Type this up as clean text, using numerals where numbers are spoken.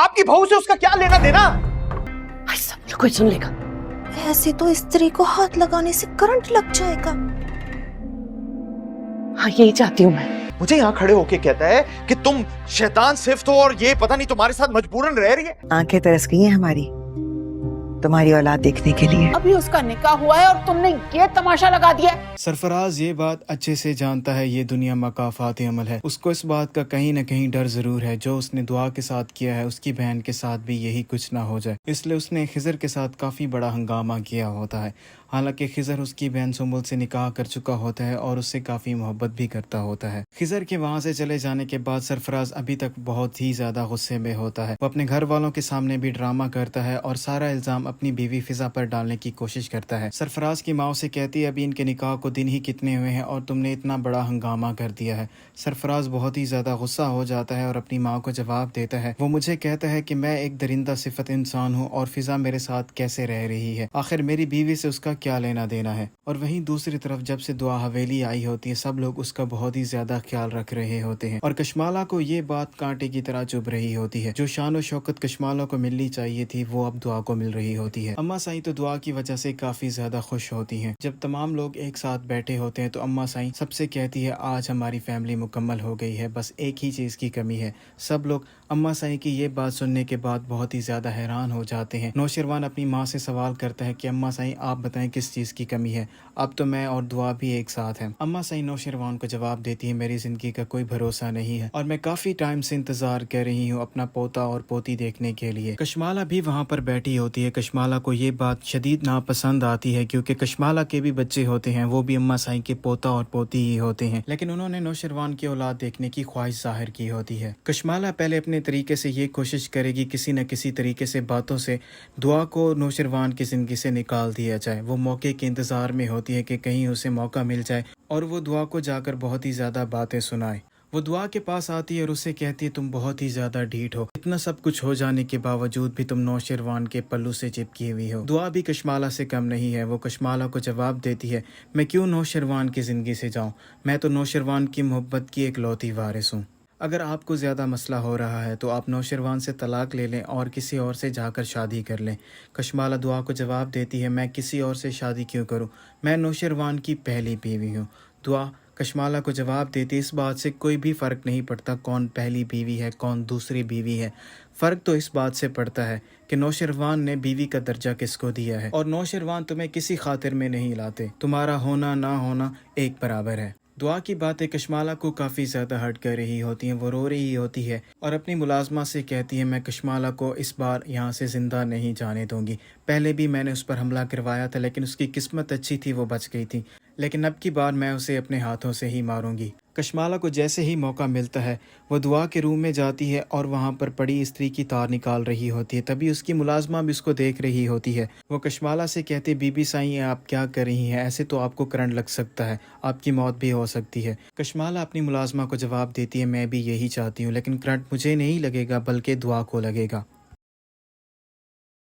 आपकी बहू से उसका क्या लेना देना? सब कोई सुन लेगा। ऐसे तो स्त्री को हाथ लगाने से करंट लग जाएगा। हाँ यही चाहती हूँ मैं। मुझे यहाँ खड़े होके कहता है कि तुम शैतान सिफ्त हो और ये पता नहीं तुम्हारे साथ मजबूरन रह रही है। आंखें तरस गई हैं हमारी तुम्हारी औलाद देखने के लिए। अभी उसका निकाह हुआ है और तुमने ये तमाशा लगा दिया। सरफराज ये बात अच्छे से जानता है ये दुनिया मकाफात अमल है। उसको इस बात का कहीं न कहीं डर जरूर है, जो उसने दुआ के साथ किया है उसकी बहन के साथ भी यही कुछ ना हो जाए, इसलिए उसने खिजर के साथ काफ़ी बड़ा हंगामा किया होता है। हालांकि खिजर उसकी बहन सुम्बुल से निकाह कर चुका होता है और उससे काफ़ी मोहब्बत भी करता होता है। खिजर के वहाँ से चले जाने के बाद सरफराज अभी तक बहुत ही ज़्यादा गुस्से में होता है। वो अपने घर वालों के सामने भी ड्रामा करता है और सारा इल्ज़ाम अपनी बीवी फिजा पर डालने की कोशिश करता है। सरफराज की माँ से कहती है अभी इनके निकाह को दिन ही कितने हुए हैं और तुमने इतना बड़ा हंगामा कर दिया है। सरफराज बहुत ही ज़्यादा गुस्सा हो जाता है और अपनी माँ को जवाब देता है। वो मुझे कहता है कि मैं एक दरिंदा सिफत इंसान हूँ और फिजा मेरे साथ कैसे रह रही है, आखिर मेरी बीवी से उसका क्या लेना देना है। और वहीं दूसरी तरफ जब से दुआ हवेली आई होती है सब लोग उसका बहुत ही ज्यादा ख्याल रख रहे होते हैं और कशमाला को ये बात कांटे की तरह चुभ रही होती है। जो शान और शौकत कशमाला को मिलनी चाहिए थी वो अब दुआ को मिल रही होती है। अम्मा साईं तो दुआ की वजह से काफी ज्यादा खुश होती हैं। जब तमाम लोग एक साथ बैठे होते हैं तो अम्मा साईं सबसे कहती है आज हमारी फैमिली मुकम्मल हो गई है, बस एक ही चीज की कमी है। सब लोग अम्मा साईं की ये बात सुनने के बाद बहुत ही ज्यादा हैरान हो जाते हैं। नौशरवान अपनी माँ से सवाल करता है कि अम्मा साईं आप बताएं किस चीज की कमी है, अब तो मैं और दुआ भी एक साथ हैं। अम्मा साईं नौशरवान को जवाब देती है मेरी जिंदगी का कोई भरोसा नहीं है और मैं काफी टाइम से इंतजार कर रही हूँ अपना पोता और पोती देखने के लिए। कशमाला भी वहाँ पर बैठी होती है। कशमाला को ये बात शदीद नापसंद आती है क्योंकि कशमाला के भी बच्चे होते हैं, वो भी अम्मा साईं के पोता और पोती ही होते हैं, लेकिन उन्होंने नौशरवान की औलाद देखने की ख्वाहिश जाहिर की होती है। कशमाला पहले अपने तरीके से ये कोशिश करेगी किसी न किसी तरीके से बातों से दुआ को नौशरवान की जिंदगी से निकाल दिया जाए। वो मौके के इंतजार में होती है कि कहीं उसे मौका मिल जाए और वो दुआ को जाकर बहुत ही ज्यादा बातें सुनाए। वो दुआ के पास आती है और उससे कहती है तुम बहुत ही ज्यादा ढीठ हो, इतना सब कुछ हो जाने के बावजूद भी तुम नौशरवान के पल्लू से चिपकी हुई हो। दुआ भी कशमाला से कम नहीं है। वो कशमाला को जवाब देती है मैं क्यों नौशरवान की जिंदगी से जाऊं, मैं तो नौशरवान की मोहब्बत की इकलौती वारिस हूँ। अगर आपको ज़्यादा मसला हो रहा है तो आप नौशरवान से तलाक ले लें और किसी और से जाकर शादी कर लें। कशमाला दुआ को जवाब देती है मैं किसी और से शादी क्यों करूं, मैं नौशरवान की पहली बीवी हूं। दुआ कशमाला को जवाब देती है इस बात से कोई भी फ़र्क नहीं पड़ता कौन पहली बीवी है कौन दूसरी बीवी है, फ़र्क तो इस बात से पड़ता है कि नौशरवान ने बीवी का दर्जा किसको दिया है और नौशरवान तुम्हें किसी खातिर में नहीं लाते, तुम्हारा होना ना होना एक बराबर है। दुआ की बातें कशमाला को काफ़ी ज़्यादा हर्ट कर रही होती हैं। वो रो रही होती है और अपनी मुलाजमा से कहती है मैं कशमाला को इस बार यहाँ से ज़िंदा नहीं जाने दूंगी। पहले भी मैंने उस पर हमला करवाया था लेकिन उसकी किस्मत अच्छी थी, वो बच गई थी, लेकिन अब की बार मैं उसे अपने हाथों से ही मारूंगी। कशमाला को जैसे ही मौका मिलता है वो दुआ के रूम में जाती है और वहाँ पर पड़ी स्त्री की तार निकाल रही होती है। तभी उसकी मुलाजमा भी उसको देख रही होती है। वो कशमाला से कहती बीबी साईं आप क्या कर रही हैं, ऐसे तो आपको करंट लग सकता है, आपकी मौत भी हो सकती है। कशमाला अपनी मुलाजमा को जवाब देती है मैं भी यही चाहती हूँ, लेकिन करंट मुझे नहीं लगेगा बल्कि दुआ को लगेगा।